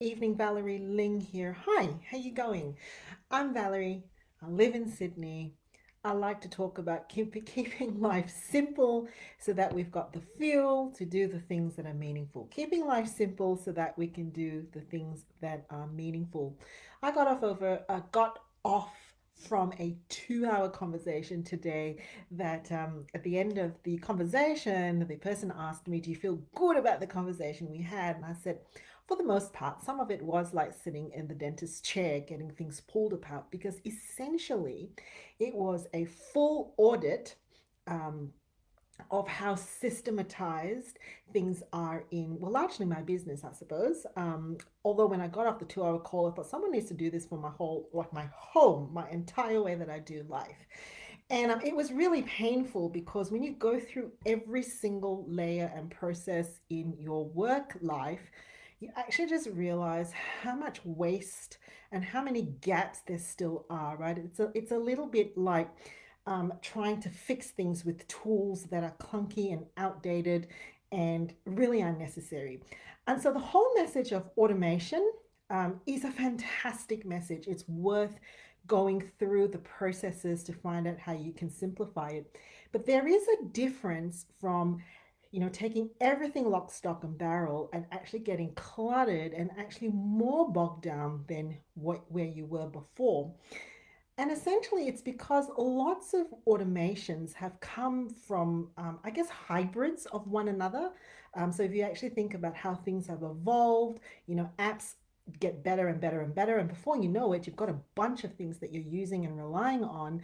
Evening, Valerie Ling here. Hi, how you going? I'm Valerie. I live in Sydney. I like to talk about keeping life simple so that we've got the fuel to do the things that are meaningful. Keeping life simple so that we can do the things that are meaningful. Got off from a 2 hour conversation today that at the end of the conversation, the person asked me, do you feel good about the conversation we had? And I said, for the most part, some of it was like sitting in the dentist's chair getting things pulled apart because essentially it was a full audit um, of how systematized things are in, well, largely my business, I suppose. Although when I got off the 2 hour call, I thought someone needs to do this for my whole, like my home, my entire way that I do life. And it was really painful because when you go through every single layer and process in your work life, you actually just realize how much waste and how many gaps there still are, right? It's a little bit like trying to fix things with tools that are clunky and outdated and really unnecessary. And so the whole message of automation is a fantastic message. It's worth going through the processes to find out how you can simplify it. But there is a difference from taking everything lock, stock, and barrel and actually getting cluttered and actually more bogged down than where you were before. And essentially, it's because lots of automations have come from, I guess, hybrids of one another. So if you actually think about how things have evolved, apps get better and better and better. And before you know it, you've got a bunch of things that you're using and relying on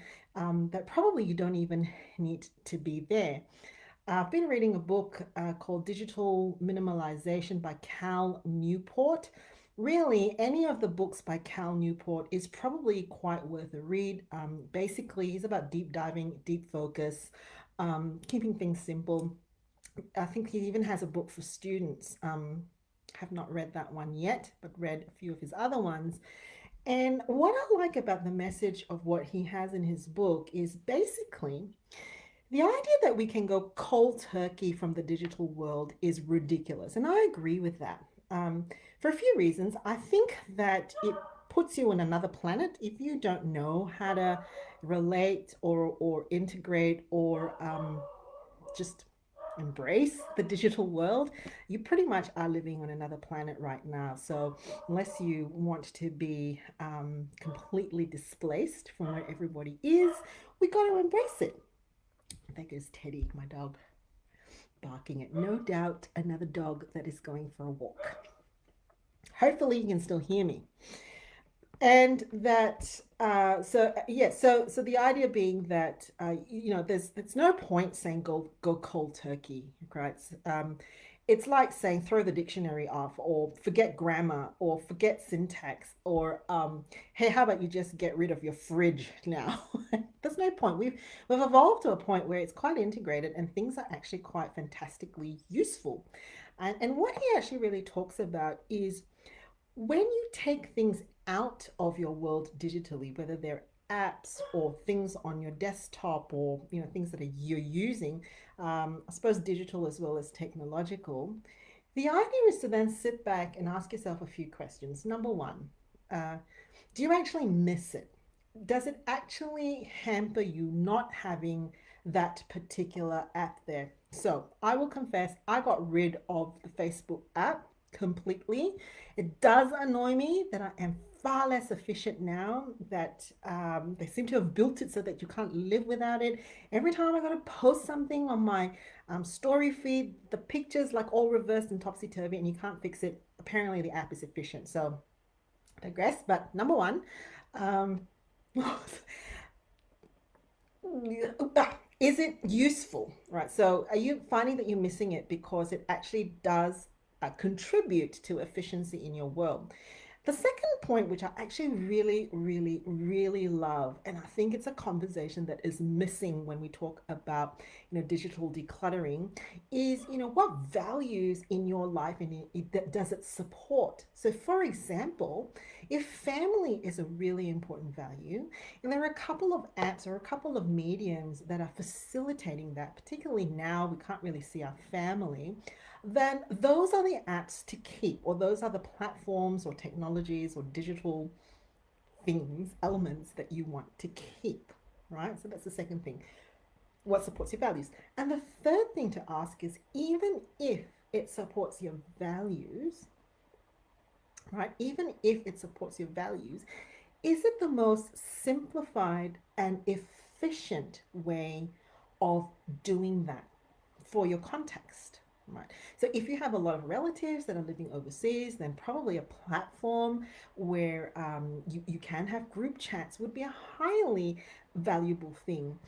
that probably you don't even need to be there. I've been reading a book called Digital Minimalism by Cal Newport. Really, any of the books by Cal Newport is probably quite worth a read. Basically, he's about deep diving, deep focus, keeping things simple. I think he even has a book for students. Have not read that one yet, but read a few of his other ones. And what I like about the message of what he has in his book is basically the idea that we can go cold turkey from the digital world is ridiculous. And I agree with that for a few reasons. I think that it puts you on another planet if you don't know how to relate or integrate or just embrace the digital world. You pretty much are living on another planet right now. So unless you want to be completely displaced from where everybody is, we got to embrace it. There goes Teddy, my dog, barking at no doubt another dog that is going for a walk. Hopefully, you can still hear me. And that, so the idea being that there's no point saying go cold turkey, right? It's like saying throw the dictionary off or forget grammar or forget syntax or hey, how about you just get rid of your fridge now? There's no point. We've evolved to a point where it's quite integrated and things are actually quite fantastically useful. And what he actually really talks about is when you take things out of your world digitally, whether they're apps or things on your desktop or things that you're using, I suppose digital as well as technological. The idea is to then sit back and ask yourself a few questions. Number one, uh, do you actually miss it? Does it actually hamper you not having that particular app there? So I will confess, I got rid of the Facebook app completely. It does annoy me that I am far less efficient now that they seem to have built it so that you can't live without it. Every time I got to post something on my story feed, the pictures like all reversed and topsy turvy, and you can't fix it. Apparently, the app is efficient. So, I digress. But number one, um, is it useful, right? So are you finding that you're missing it because it actually does contribute to efficiency in your world? The second point, which I actually really, really, really love, and I think it's a conversation that is missing when we talk about, digital decluttering, is, what values in your life and does it support? So, for example, if family is a really important value, and there are a couple of apps or a couple of mediums that are facilitating that, particularly now we can't really see our family. then those are the apps to keep, or those are the platforms or technologies or digital things, elements that you want to keep, right? So that's the second thing. What supports your values? And the third thing to ask is, even if it supports your values, right? Even if it supports your values, is it the most simplified and efficient way of doing that for your context? Right. So if you have a lot of relatives that are living overseas, then probably a platform where you can have group chats would be a highly valuable thing.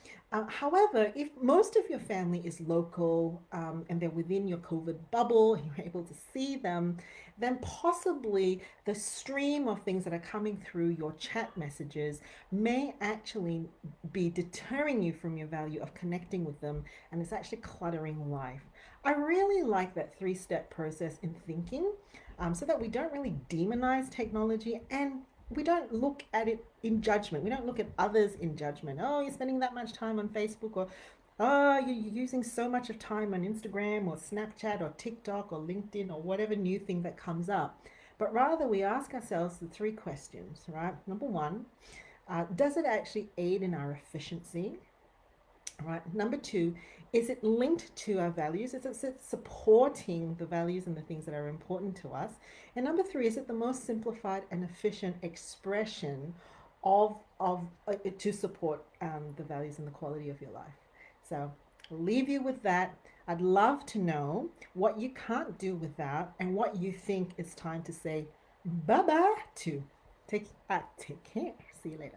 However, if most of your family is local and they're within your COVID bubble and you're able to see them, then possibly the stream of things that are coming through your chat messages may actually be deterring you from your value of connecting with them, and it's actually cluttering life. I really like that three-step process in thinking, so that we don't really demonize technology, and we don't look at it in judgment. We don't look at others in judgment. Oh, you're spending that much time on Facebook, or oh, you're using so much of time on Instagram or Snapchat or TikTok or LinkedIn or whatever new thing that comes up. But rather, we ask ourselves the three questions, right? Number one, does it actually aid in our efficiency? Right. Number two, is it linked to our values? Is it supporting the values and the things that are important to us? And number three, is it the most simplified and efficient expression of to support the values and the quality of your life? So I'll leave you with that. I'd love to know what you can't do without and what you think it's time to say bye bye to. Take care. See you later.